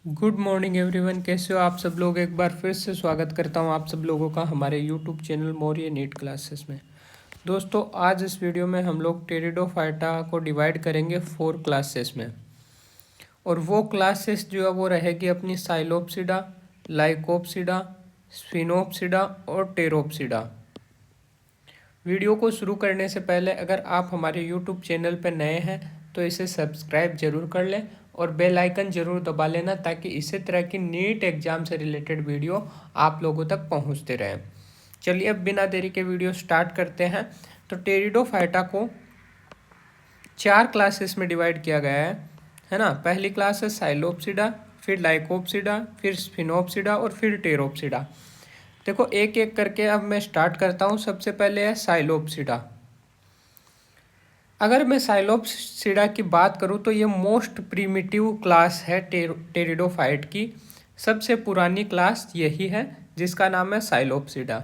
Good morning everyone, कैसे हो आप सब लोग। एक बार फिर से स्वागत करता हूं आप सब लोगों का हमारे YouTube channel Maurya NEET classes में। दोस्तों, आज इस वीडियो में हम लोग टेरिडोफाइटा को डिवाइड करेंगे 4 क्लासेस में। और वो क्लासेस जो है वो रहेगी अपनी साइलोप्सिडा, लाइकोप्सिडा, स्फिनोप्सिडा और टेरोप्सिडा। वीडियो को शुरू करने से पहले अगर आप हमारे यूट्यूब चैनल पर नए हैं तो इसे सब्सक्राइब जरूर कर लें और बेल आइकन जरूर दबा लेना, ताकि इसी तरह की नीट एग्जाम से रिलेटेड वीडियो आप लोगों तक पहुंचते रहें। चलिए अब बिना देरी के वीडियो स्टार्ट करते हैं। तो टेरिडोफाइटा को 4 क्लासेस में डिवाइड किया गया है ना। पहली क्लास है साइलोप्सिडा, फिर लाइकोप्सिडा, फिर स्फिनोप्सिडा और फिर टेरोप्सिडा। देखो एक एक करके अब मैं स्टार्ट करता हूँ। सबसे पहले है साइलोप्सिडा। अगर मैं साइलोप्सिडा की बात करूँ तो ये मोस्ट प्रिमिटिव क्लास है टेरिडोफाइट की। सबसे पुरानी क्लास यही है जिसका नाम है साइलोप्सिडा।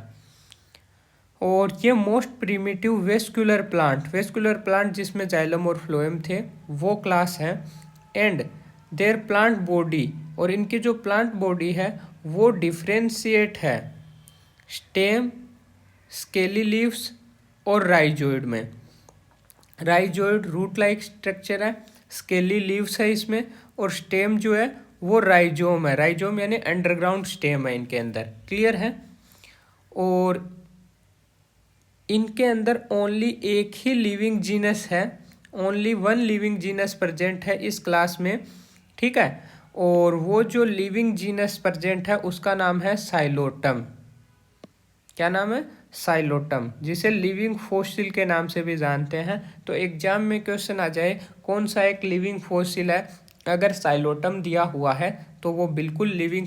और ये मोस्ट प्रिमिटिव वेस्कुलर प्लांट जिसमें जाइलम और फ्लोएम थे, वो क्लास है। एंड देयर प्लांट बॉडी, और इनकी जो प्लांट बॉडी है वो डिफ्रेंशिएट है स्टेम, स्केली लीव्स और राइजोइड में। राइजोइड रूट लाइक स्ट्रक्चर है, स्केली लीव्स है इसमें, और स्टेम जो है वो राइजोम है। राइजोम यानी अंडरग्राउंड स्टेम है इनके अंदर। क्लियर है। और इनके अंदर ओनली एक ही लिविंग जीनस है, only one living genus present है इस क्लास में। ठीक है। और वो जो लिविंग जीनस प्रेजेंट है उसका नाम है साइलोटम। क्या नाम है? साइलोटम, जिसे लिविंग फॉसिल के नाम से भी जानते हैं। तो एग्जाम में क्वेश्चन आ जाए कौन सा एक लिविंग फॉसिल है, अगर साइलोटम दिया हुआ है तो वो बिल्कुल लिविंग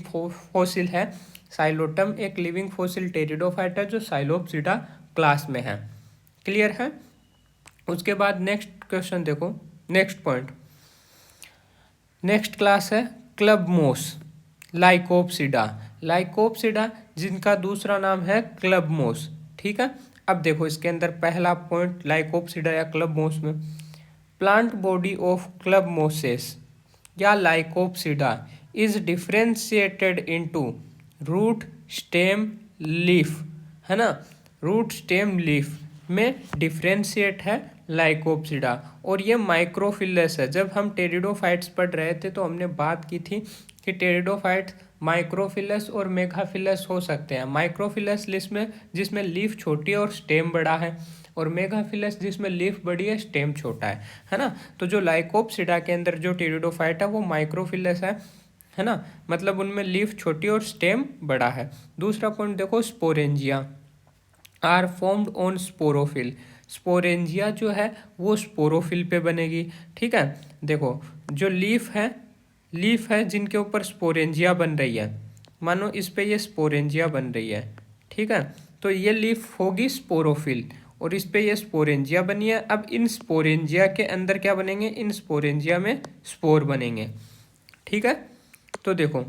फॉसिल है। साइलोटम एक लिविंग फॉसिल टेरिडोफाइटा जो साइलोप्सिडा क्लास में है। क्लियर है। उसके बाद नेक्स्ट क्वेश्चन देखो, नेक्स्ट पॉइंट। नेक्स्ट क्लास है क्लबमोस, लाइकोप्सिडा। लाइकोप्सिडा जिनका दूसरा नाम है क्लबमोस। ठीक है। अब देखो इसके अंदर पहला पॉइंट लाइकोप्सिडा या क्लबमोस में, प्लांट बॉडी ऑफ क्लबमोसेस या lycopsida is differentiated into root, stem, leaf, है ना। रूट, स्टेम, लीफ में डिफ्रेंशिएट है लाइकोप्सिडा। और ये माइक्रोफिलस है। जब हम टेरिडोफाइट्स पढ़ रहे थे तो हमने बात की थी कि टेरिडोफाइट्स माइक्रोफिलस और मेगाफिलस हो सकते हैं। माइक्रोफिलस लिस्ट में जिसमें लीफ छोटी है और स्टेम बड़ा है, और मेगाफिलस जिसमें लीफ बड़ी है स्टेम छोटा है ना। तो जो लाइकोप्सिडा के अंदर जो टेरिडोफाइट है वो माइक्रोफिलस है ना, मतलब उनमें लीफ छोटी और स्टेम बड़ा है। दूसरा पॉइंट देखो, sporangia are formed on sporophyll. Sporangia जो है वो स्पोरोफिल पे बनेगी। ठीक है। देखो जो लीफ है जिनके ऊपर स्पोरेंजिया बन रही है, मानो इस पे ये स्पोरेंजिया बन रही है। ठीक है। तो ये लीफ होगी स्पोरोफिल और इस पे ये स्पोरेंजिया बनी है। अब इन स्पोरेंजिया के अंदर क्या बनेंगे? इन स्पोरेंजिया में स्पोर बनेंगे। ठीक है। तो देखो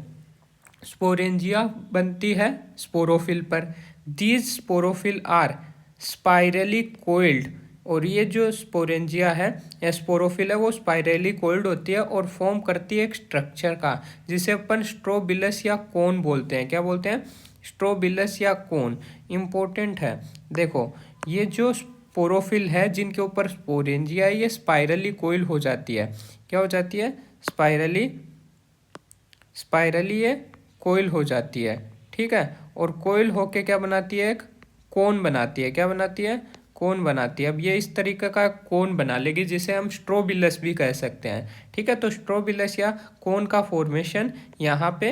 स्पोरेंजिया बनती है स्पोरोफिल पर। These sporophyll are spirally coiled, और ये जो स्पोरेंजिया है या स्पोरोफिल है वो स्पाइरली कोइल्ड होती है और फॉर्म करती है एक स्ट्रक्चर का जिसे अपन स्ट्रोबिलस या कोन बोलते हैं। क्या बोलते हैं? स्ट्रोबिलस या कोन। इम्पोर्टेंट है। देखो ये जो स्पोरोफिल है जिनके ऊपर स्पोरेंजिया है ये स्पाइरली कोइल हो जाती है। क्या हो जाती है? स्पाइरली ये कोइल हो जाती है। ठीक है। और कोइल होके क्या बनाती है? एक कोन बनाती है। क्या बनाती है? कोन बनाती है। अब ये इस तरीके का कोन बना लेगी जिसे हम स्ट्रोबिलस भी कह सकते हैं। ठीक है। तो स्ट्रोबिलस या कोन का फॉर्मेशन यहाँ पे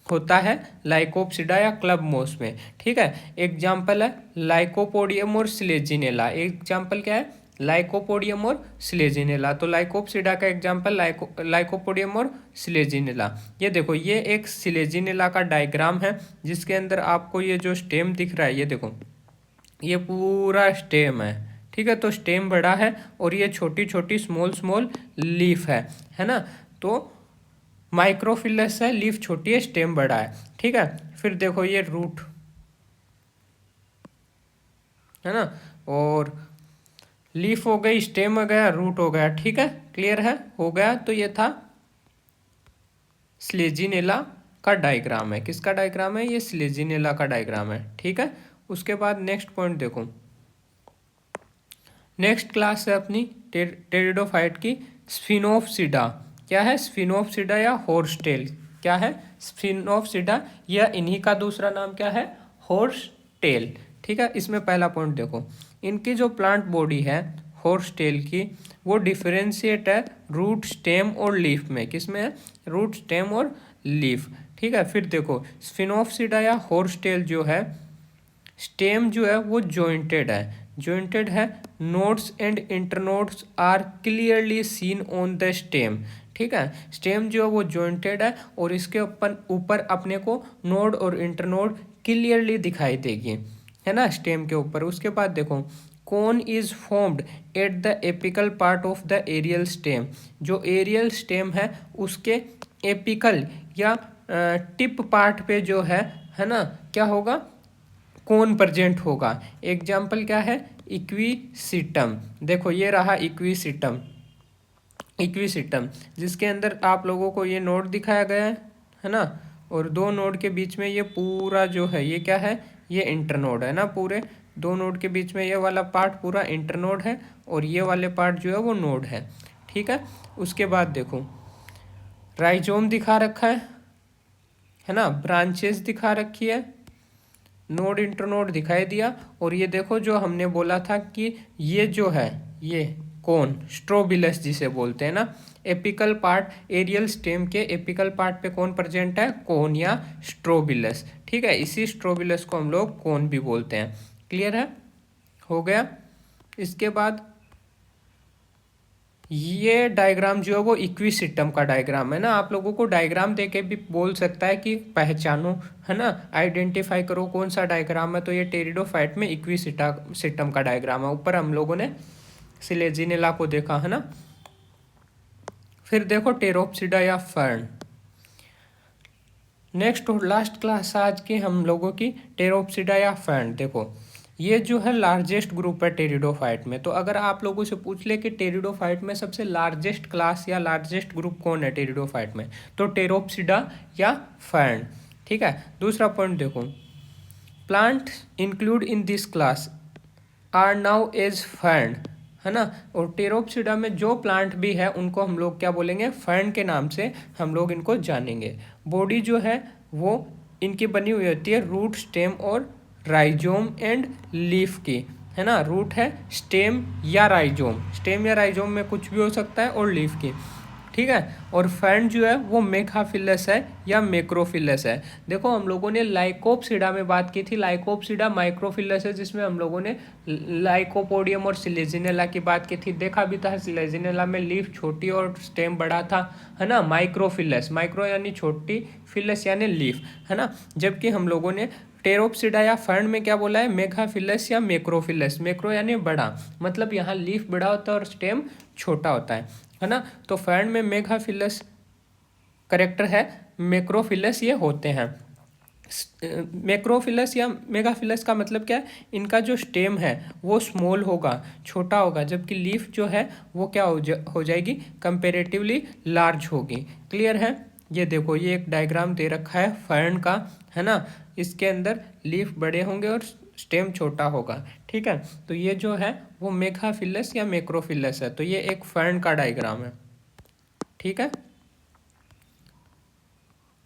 होता है लाइकोप्सिडा या क्लबमोस में। ठीक है। एग्जाम्पल है लाइकोपोडियम और स्लेजिनेला। एग्जाम्पल क्या है? लाइकोपोडियम और स्लेजिनेला। तो लाइकोप्सिडा का एग्जाम्पल लाइकोपोडियम और स्लेजिनेला। ये देखो ये एक स्लेजिनेला का डायग्राम है जिसके अंदर आपको ये जो स्टेम दिख रहा है, ये देखो ये पूरा स्टेम है। ठीक है। तो स्टेम बड़ा है और ये छोटी छोटी स्मॉल लीफ है ना। तो माइक्रोफिलस है, लीफ छोटी है, स्टेम बड़ा है। ठीक है। फिर देखो ये रूट है ना, और लीफ हो गई, स्टेम हो गया, रूट हो गया। ठीक है। क्लियर है? हो गया। तो ये था स्लेजिनेला का डायग्राम है। किसका डायग्राम है? ये स्लेजिनेला का डायग्राम है। ठीक है, उसके बाद नेक्स्ट पॉइंट देखो, नेक्स्ट क्लास है अपनी टेरिडोफाइट की स्फिनोफिसिडा। क्या है? स्फिनोफिसिडा या हॉर्स टेल। क्या है? स्फिनोफिसिडा, या इन्हीं का दूसरा नाम क्या है? Horse tail. ठीक है, इसमें पहला पॉइंट देखो, इनकी जो प्लांट बॉडी है हॉर्स टेल की, वो डिफरेंशिएट है रूट, स्टेम और लीफ में। किसमें है? रूट, स्टेम और लीफ। ठीक है, फिर देखो स्फिनोफिसिडा या हॉर्स टेल जो है, स्टेम जो है वो जॉइंटेड है, जॉइंटेड है। Nodes and internodes are clearly seen on the stem. ठीक है, स्टेम जो है वो जॉइंटेड है और इसके ऊपर अपने को नोड और इंटरनोड क्लियरली दिखाई देगी, है ना, स्टेम के ऊपर। उसके बाद देखो cone is formed at the apical part of the aerial stem. जो एरियल स्टेम है उसके एपिकल या टिप पार्ट पे जो है ना, क्या होगा? कौन प्रेजेंट होगा। एग्जाम्पल क्या है? इक्विसिटम। देखो ये रहा इक्विसिटम, इक्विसिटम जिसके अंदर आप लोगों को ये नोड दिखाया गया है ना, और दो नोड के बीच में ये पूरा जो है ये क्या है? ये इंटरनोड है ना। पूरे दो नोड के बीच में ये वाला पार्ट पूरा इंटरनोड है और ये वाले पार्ट जो है वो नोड है। ठीक है, उसके बाद देखो राइजोम दिखा रखा है ना, ब्रांचेस दिखा रखी है, नोड इंटरनोड दिखाई दिया। और ये देखो जो हमने बोला था कि ये जो है ये कौन, स्ट्रोबिलस जिसे बोलते हैं ना, एपिकल पार्ट एरियल स्टेम के एपिकल पार्ट पे कौन प्रेजेंट है? कौन या स्ट्रोबिलस। ठीक है, इसी स्ट्रोबिलस को हम लोग कौन भी बोलते हैं। क्लियर है? हो गया। इसके बाद ये डायग्राम जो है वो इक्विसिटम का डायग्राम है ना। आप लोगों को डायग्राम देके भी बोल सकता है कि पहचानो, है ना, आइडेंटिफाई करो कौन सा डायग्राम है। तो ये टेरिडोफाइट में इक्विसिटम का डायग्राम है। ऊपर हम लोगों ने सिलेजिनेला को देखा है ना। फिर देखो टेरोप्सिडा या फर्न। नेक्स्ट और लास्ट क्लास आज की हम लोगों की टेरोप्सिडा या फर्न। देखो ये जो है लार्जेस्ट ग्रुप है टेरिडोफाइट में। तो अगर आप लोगों से पूछ ले कि टेरिडोफाइट में सबसे लार्जेस्ट क्लास या लार्जेस्ट ग्रुप कौन है टेरिडोफाइट में, तो टेरोप्सिडा या फर्न। ठीक है, दूसरा पॉइंट देखो, plant include in this class are now as fern, है ना। और टेरोप्सिडा में जो प्लांट भी है उनको हम लोग क्या बोलेंगे? फर्न के नाम से हम लोग इनको जानेंगे। बॉडी जो है वो इनकी बनी हुई होती है रूट, स्टेम और राइजोम एंड लीफ की, है ना। रूट है, स्टेम या राइजोम, स्टेम या राइजोम में कुछ भी हो सकता है, और लीफ की। ठीक है, और फर्न जो है वो मेगाफिलस है या मैक्रोफिलस है। देखो हम लोगों ने लाइकोप्सिडा में बात की थी, लाइकोप्सिडा माइक्रोफिलस है जिसमें हम लोगों ने लाइकोपोडियम और सिलेजिनेला की बात की थी। देखा भी था सिलेजिनेला में लीफ छोटी और स्टेम बड़ा था, है ना। माइक्रोफिलस, माइक्रो यानी छोटी, फिलस यानी लीफ, है ना। जबकि हम लोगों ने टेरोप्सिडा या फर्न में क्या बोला है? मेगाफिलस या मैक्रोफिलस। मैक्रो यानी बड़ा, मतलब यहाँ लीफ बड़ा होता है और स्टेम छोटा होता है ना। तो फर्न में मेगाफिलस करेक्टर है, मैक्रोफिलस ये होते हैं। मैक्रोफिलस या मेगाफिलस का मतलब क्या है? इनका जो स्टेम है वो स्मॉल होगा, छोटा होगा, जबकि लीफ जो है वो क्या हो जाएगी? कंपेरेटिवली लार्ज होगी। क्लियर है? ये देखो ये एक डायग्राम दे रखा है फर्न का, है ना। इसके अंदर लीफ बड़े होंगे और स्टेम छोटा होगा। ठीक है, तो ये जो है वो मेगाफिलस या मैक्रोफिलस है। तो ये एक फर्न का डायग्राम है। ठीक है,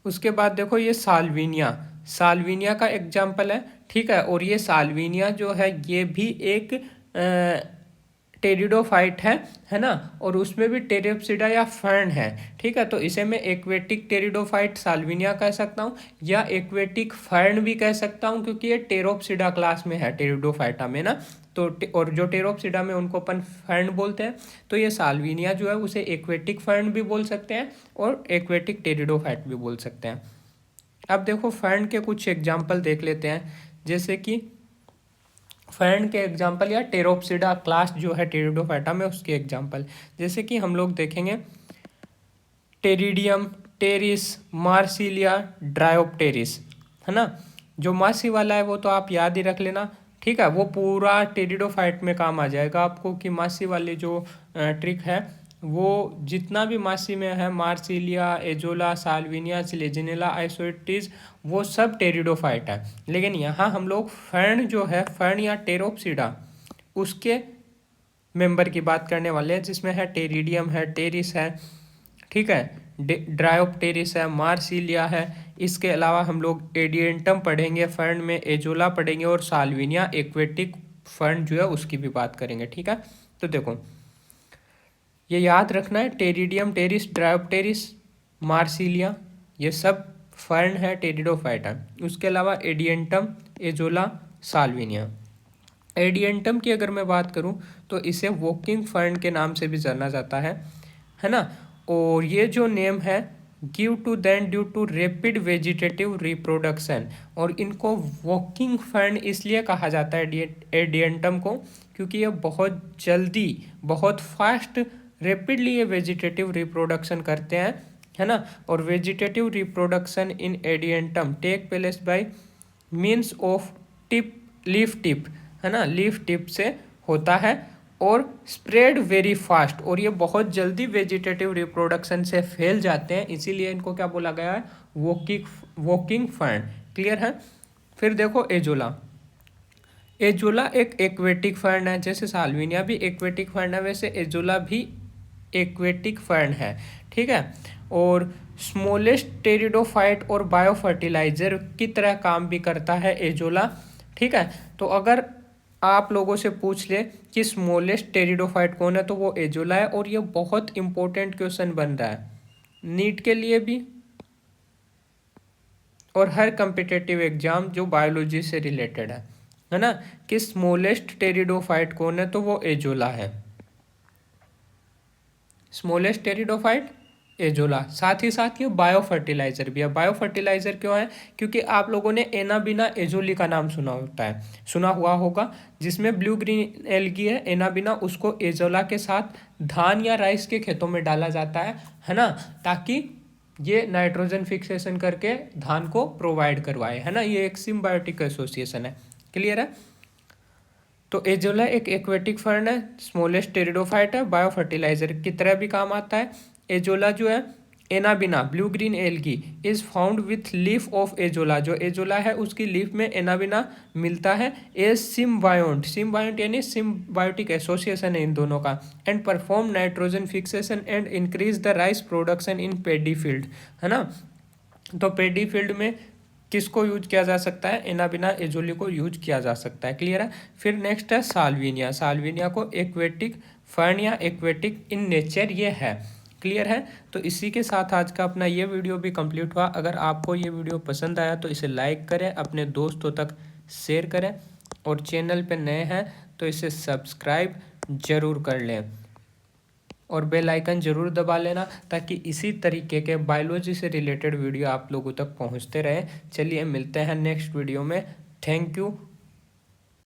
उसके बाद देखो ये साल्विनिया, साल्विनिया का एग्जाम्पल है। ठीक है, और ये साल्विनिया जो है ये भी एक टेरिडोफाइट है ना। और उसमें भी टेरिप्सिडा या फर्न है। ठीक है, तो इसे मैं एक्वेटिक टेरिडोफाइट साल्विनिया कह सकता हूँ या एक्वेटिक फर्न भी कह सकता हूँ, क्योंकि ये टेरोप्सिडा क्लास में है टेरिडोफाइटा में ना। तो और जो टेरोप्सिडा में उनको अपन फर्न बोलते हैं। तो ये साल्विनिया जो है उसे एक्वेटिक फर्न भी बोल सकते हैं और एक्वेटिक टेरिडोफाइट भी बोल सकते हैं। अब देखो फर्न के कुछ एग्जाम्पल देख लेते हैं, जैसे कि फर्न के एग्जाम्पल या टेरोप्सिडा क्लास जो है टेरिडोफाइटा में उसके एग्जाम्पल, जैसे कि हम लोग देखेंगे टेरिडियम, टेरिस, मार्सिलिया, ड्रायोप्टेरिस, है ना। जो मासी वाला है वो तो आप याद ही रख लेना। ठीक है, वो पूरा टेरिडोफाइट में काम आ जाएगा आपको कि मासी वाली जो ट्रिक है वो जितना भी मासी में है, मार्सिलिया, एजोला, साल्विनिया, सिलेजिनेला, आइसोइटिस, वो सब टेरिडोफाइट है। लेकिन यहाँ हम लोग फर्न जो है, फर्न या टेरोप्सिडा, उसके मेंबर की बात करने वाले हैं, जिसमें है टेरिडियम है, टेरिस है, ठीक है, ड्रायोप्टेरिस है, मार्सिलिया है। इसके अलावा हम लोग एडिएंटम पढ़ेंगे, फर्न में एजोला पढ़ेंगे, और साल्विनिया एक्वेटिक फर्न जो है उसकी भी बात करेंगे, ठीक है। तो देखो ये याद रखना है, टेरिडियम, टेरिस, ड्रायोप्टेरिस, मार्सिलिया, ये सब फर्न है, टेरिडोफाइट है। उसके अलावा एडिएंटम, एजोला, साल्विनिया। एडिएंटम की अगर मैं बात करूं तो इसे वॉकिंग फर्न के नाम से भी जाना जाता है ना। और ये जो नेम है give to then due to rapid vegetative reproduction, और इनको वॉकिंग फर्न इसलिए कहा जाता है एडिएंटम को, क्योंकि ये बहुत जल्दी, बहुत फास्ट, रैपिडली ये वेजिटेटिव रिप्रोडक्शन करते हैं, है ना। और vegetative reproduction in adiantum take place by means of tip, leaf tip, है ना, लीफ टिप से होता है, और स्प्रेड वेरी फास्ट, और ये बहुत जल्दी वेजिटेटिव रिप्रोडक्शन से फैल जाते हैं, इसीलिए इनको क्या बोला गया है, वॉकिंग फर्न। क्लियर है। फिर देखो एजोला। एजोला एक एक्वेटिक फर्न है, जैसे साल्विनिया भी एक्वेटिक फर्न है, वैसे एजोला भी एक्वेटिक फर्न है, ठीक है। और स्मॉलेस्ट टेरिडोफाइट और बायोफर्टिलाइजर की तरह काम भी करता है एजोला, ठीक है। तो अगर आप लोगों से पूछ ले कि स्मॉलेस्ट टेरिडोफाइट कौन है, तो वो एजोला है। और ये बहुत इंपॉर्टेंट क्वेश्चन बन रहा है नीट के लिए भी, और हर कम्पिटेटिव एग्जाम जो बायोलॉजी से रिलेटेड है ना, कि स्मॉलेस्ट टेरिडोफाइट कौन है, तो वो एजोला है। Smallest pteridophyte azolla. साथ ही साथ ये बायोफर्टिलाइजर भी है। बायोफर्टिलाइजर क्यों है, क्योंकि आप लोगों ने एनाबिना एजोली का नाम सुना हुआ होगा, जिसमें ब्लू ग्रीन एल्गी है, एनाबिना, उसको एजोला के साथ धान या राइस के खेतों में डाला जाता है ना, ताकि ये नाइट्रोजन फिक्सेशन करके धान को प्रोवाइड करवाए, है ना। ये एक सिम्बायोटिक एसोसिएशन है। क्लियर है। तो एजोला एक एक्वेटिक फर्न है, स्मॉलेस्ट टेरिडोफाइट है, बायोफर्टिलाइजर की तरह भी काम आता है। एजोला जो है, Anabaena, blue green algae is found with leaf of azolla, जो एजोला है उसकी लीफ में एनाबिना मिलता है। एज सिम्बायोंट, सिम्बायोंट यानी सिम्बायोटिक एसोसिएशन है इन दोनों का, and perform nitrogen fixation and increase the rice production in pedi field, है ना। तो पेडी फील्ड में किसको यूज किया जा सकता है, एनाबिना एजोली को यूज किया जा सकता है। क्लियर है। फिर नेक्स्ट है साल्विनिया। साल्विनिया को एक्वेटिक फर्न या एक्वेटिक इन नेचर ये है। क्लियर है। तो इसी के साथ आज का अपना ये वीडियो भी कंप्लीट हुआ। अगर आपको ये वीडियो पसंद आया तो इसे लाइक करें, अपने दोस्तों तक शेयर करें, और चैनल पे नए हैं तो इसे सब्सक्राइब जरूर कर लें, और बेल आइकन जरूर दबा लेना, ताकि इसी तरीके के बायोलॉजी से रिलेटेड वीडियो आप लोगों तक पहुंचते रहे। चलिए मिलते हैं नेक्स्ट वीडियो में। Thank you.